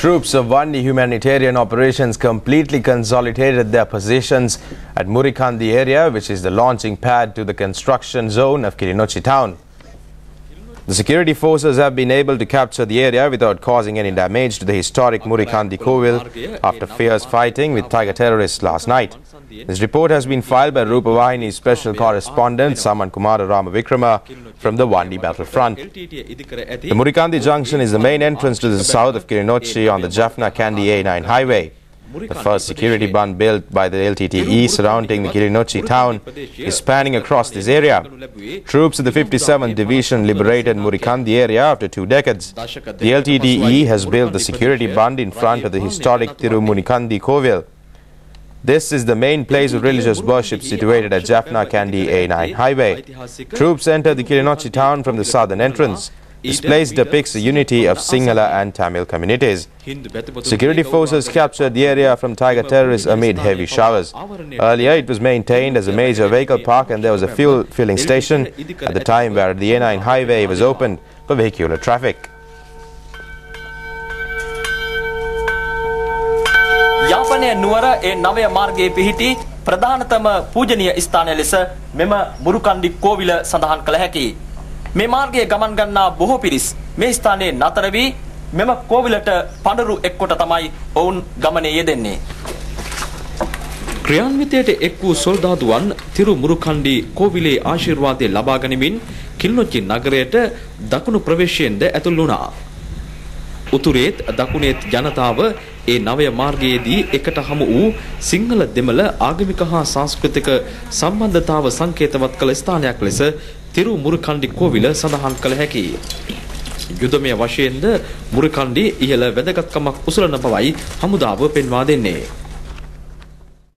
Troops of Wandi Humanitarian Operations completely consolidated their positions at Murikandi area, which is the launching pad to the construction zone of Kilinochchi town. The security forces have been able to capture the area without causing any damage to the historic Murikandi Kovil after fierce fighting with Tiger terrorists last night. This report has been filed by Rupavahini's special correspondent Saman Kumara Ramavikrama from the Wandi battlefront. The Murikandi junction is the main entrance to the south of Kilinochchi on the Jaffna-Kandy A9 highway. The first security bund built by the LTTE surrounding the Kilinochchi town is spanning across this area. Troops of the 57th Division liberated Murikandi area after 2 decades. The LTTE has built the security bund in front of the historic Tirumunikandi Kovil. This is the main place of religious worship situated at Jaffna-Kandy A9 highway. Troops entered the Kilinochchi town from the southern entrance. This place depicts the unity of Sinhala and Tamil communities. Security forces captured the area from Tiger terrorists amid heavy showers. Earlier, it was maintained as a major vehicle park and there was a fuel filling station at the time where the A9 highway was opened for vehicular traffic. යාපනයේ නුවර ඒ නවය මාර්ගයේ පිහිටි ප්‍රධානතම පූජනීය ස්ථානය ලෙස මෙම මුරුකන්ඩි කෝවිල සඳහන් කළ හැකියි. මේ මාර්ගයේ ගමන් ගන්නා බොහෝ පිරිස් මේ ස්ථානයේ නතර වී මෙම කෝවිලට පඬුරු එක්කොට තමයි ඔවුන් ගමනේ යෙදෙන්නේ. ක්‍රියාන්විතයට එක් වූ සොල්දාදුවන් තිරු මුරුකන්ඩි කෝවිලේ ආශිර්වාදය ලබා ගනිමින් කිල්නොච්චි නගරයට දකුණු ප්‍රවේශයෙන්ද ඇතුල් වුණා. උතුරේත් දකුණේත් ජනතාව ඒ නවය මාර්ගයේදී එකට හමු වූ සිංහල දෙමළ ආගමික හා සංස්කෘතික සම්බන්ධතාව සංකේතවත් කළ ස්ථානයක් ලෙස තිරු මුරුකන්ඩි කෝවිල සඳහන් කළ හැකියි. යුදමය වශයෙන්ද මුරුකන්ඩි ඉහළ වැදගත්කමක් උසුලන බවයි හමුදාව පෙන්වා දෙන්නේ.